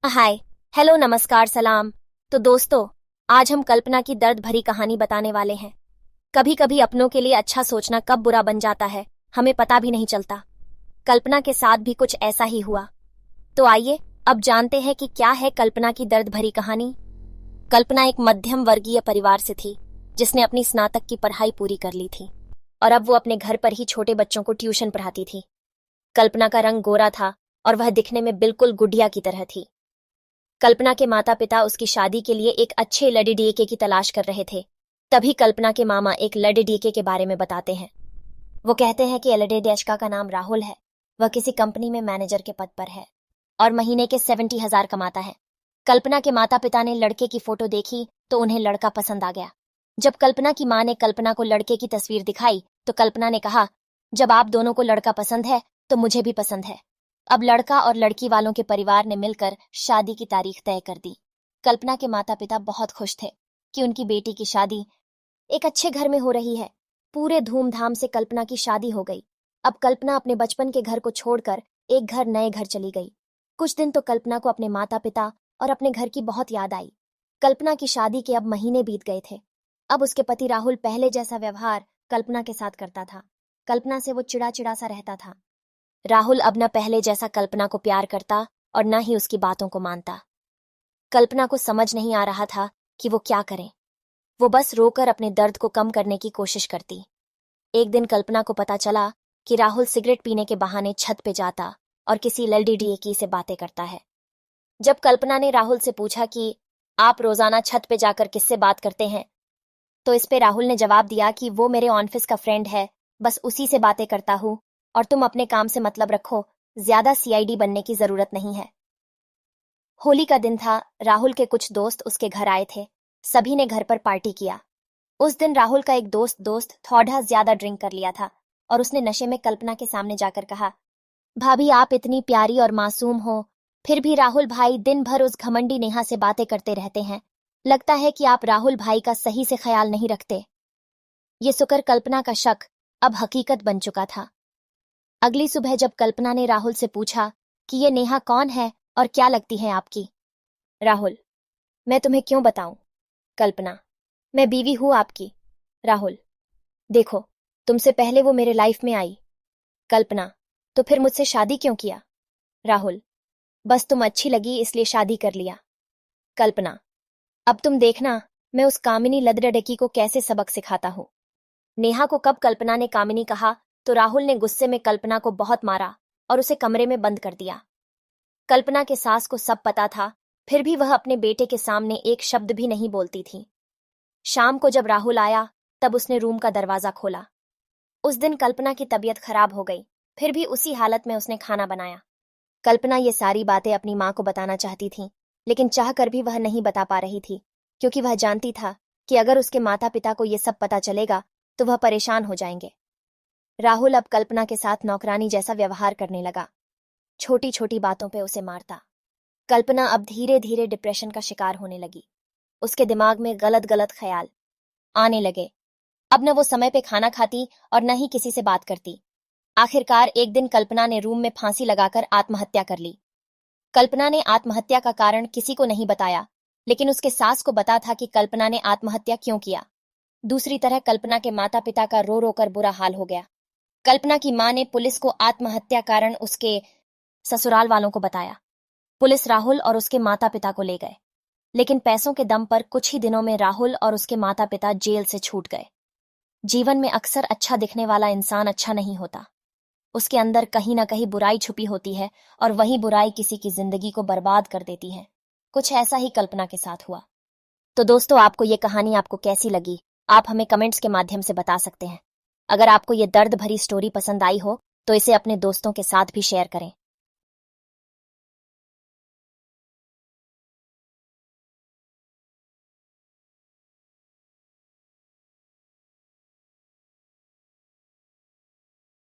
हाय। Hello, नमस्कार, सलाम। तो दोस्तों, आज हम कल्पना की दर्द भरी कहानी बताने वाले हैं। कभी कभी अपनों के लिए अच्छा सोचना कब बुरा बन जाता है, हमें पता भी नहीं चलता। कल्पना के साथ भी कुछ ऐसा ही हुआ। तो आइए अब जानते हैं कि क्या है कल्पना की दर्द भरी कहानी। कल्पना एक मध्यम वर्गीय परिवार से थी, जिसने अपनी स्नातक की पढ़ाई पूरी कर ली थी और अब वो अपने घर पर ही छोटे बच्चों को ट्यूशन पढ़ाती थी। कल्पना का रंग गोरा था और वह दिखने में बिल्कुल गुड़िया की तरह थी। कल्पना के माता पिता उसकी शादी के लिए एक अच्छे लड़के की तलाश कर रहे थे। तभी कल्पना के मामा एक लड़के के बारे में बताते हैं। वो कहते हैं कि लड़का का नाम राहुल है। वह किसी कंपनी में मैनेजर के पद पर है और महीने के 70,000 कमाता है। कल्पना के माता पिता ने लड़के की फोटो देखी तो उन्हें लड़का पसंद आ गया। जब कल्पना की मां ने कल्पना को लड़के की तस्वीर दिखाई तो कल्पना ने कहा, जब आप दोनों को लड़का पसंद है तो मुझे भी पसंद है। अब लड़का और लड़की वालों के परिवार ने मिलकर शादी की तारीख तय कर दी। कल्पना के माता पिता बहुत खुश थे कि उनकी बेटी की शादी एक अच्छे घर में हो रही है। पूरे धूमधाम से कल्पना की शादी हो गई। अब कल्पना अपने बचपन के घर को छोड़कर एक घर नए घर चली गई। कुछ दिन तो कल्पना को अपने माता पिता और अपने घर की बहुत याद आई। कल्पना की शादी के अब महीने बीत गए थे। अब उसके पति राहुल पहले जैसा व्यवहार कल्पना के साथ करता था। कल्पना से वो चिड़ा चिड़ा सा रहता था। राहुल अब न पहले जैसा कल्पना को प्यार करता और न ही उसकी बातों को मानता। कल्पना को समझ नहीं आ रहा था कि वो क्या करे। वो बस रोकर अपने दर्द को कम करने की कोशिश करती। एक दिन कल्पना को पता चला कि राहुल सिगरेट पीने के बहाने छत पे जाता और किसी लड़की से बातें करता है। जब कल्पना ने राहुल से पूछा कि आप रोजाना छत पे जाकर किससे बात करते हैं, तो इस पे राहुल ने जवाब दिया कि वो मेरे ऑफिस का फ्रेंड है, बस उसी से बातें करता हूँ और तुम अपने काम से मतलब रखो, ज्यादा सीआईडी बनने की जरूरत नहीं है। होली का दिन था। राहुल के कुछ दोस्त उसके घर आए थे। सभी ने घर पर पार्टी किया। उस दिन राहुल का एक दोस्त थोड़ा ज्यादा ड्रिंक कर लिया था और उसने नशे में कल्पना के सामने जाकर कहा, भाभी आप इतनी प्यारी और मासूम हो, फिर भी राहुल भाई दिन भर उस घमंडी नेहा से बातें करते रहते हैं। लगता है कि आप राहुल भाई का सही से ख्याल नहीं रखते। ये सुनकर कल्पना का शक अब हकीकत बन चुका था। अगली सुबह जब कल्पना ने राहुल से पूछा कि ये नेहा कौन है और क्या लगती है आपकी। राहुल, मैं तुम्हें क्यों बताऊं। कल्पना, मैं बीवी हूं आपकी। राहुल, देखो, तुमसे पहले वो मेरे लाइफ में आई। कल्पना, तो फिर मुझसे शादी क्यों किया। राहुल, बस तुम अच्छी लगी इसलिए शादी कर लिया। कल्पना, अब तुम देखना मैं उस कामिनी लदड़की को कैसे सबक सिखाता हूं। नेहा को कब कल्पना ने कामिनी कहा तो राहुल ने गुस्से में कल्पना को बहुत मारा और उसे कमरे में बंद कर दिया। कल्पना के सास को सब पता था, फिर भी वह अपने बेटे के सामने एक शब्द भी नहीं बोलती थी। शाम को जब राहुल आया तब उसने रूम का दरवाजा खोला। उस दिन कल्पना की तबीयत खराब हो गई, फिर भी उसी हालत में उसने खाना बनाया। कल्पना ये सारी बातें अपनी मां को बताना चाहती थी, लेकिन चाहकर भी वह नहीं बता पा रही थी, क्योंकि वह जानती था कि अगर उसके माता पिता को ये सब पता चलेगा तो वह परेशान हो जाएंगे। राहुल अब कल्पना के साथ नौकरानी जैसा व्यवहार करने लगा। छोटी छोटी बातों पे उसे मारता। कल्पना अब धीरे धीरे डिप्रेशन का शिकार होने लगी। उसके दिमाग में गलत गलत ख्याल आने लगे। अब न वो समय पे खाना खाती और न ही किसी से बात करती। आखिरकार एक दिन कल्पना ने रूम में फांसी लगाकर आत्महत्या कर ली। कल्पना ने आत्महत्या का कारण किसी को नहीं बताया, लेकिन उसके सास को पता था कि कल्पना ने आत्महत्या क्यों किया। दूसरी तरह कल्पना के माता पिता का रो रो कर बुरा हाल हो गया। कल्पना की मां ने पुलिस को आत्महत्या कारण उसके ससुराल वालों को बताया। पुलिस राहुल और उसके माता पिता को ले गए, लेकिन पैसों के दम पर कुछ ही दिनों में राहुल और उसके माता पिता जेल से छूट गए। जीवन में अक्सर अच्छा दिखने वाला इंसान अच्छा नहीं होता। उसके अंदर कहीं ना कहीं बुराई छुपी होती है और वही बुराई किसी की जिंदगी को बर्बाद कर देती है। कुछ ऐसा ही कल्पना के साथ हुआ। तो दोस्तों, आपको ये कहानी आपको कैसी लगी, आप हमें कमेंट्स के माध्यम से बता सकते हैं। अगर आपको ये दर्द भरी स्टोरी पसंद आई हो तो इसे अपने दोस्तों के साथ भी शेयर करें।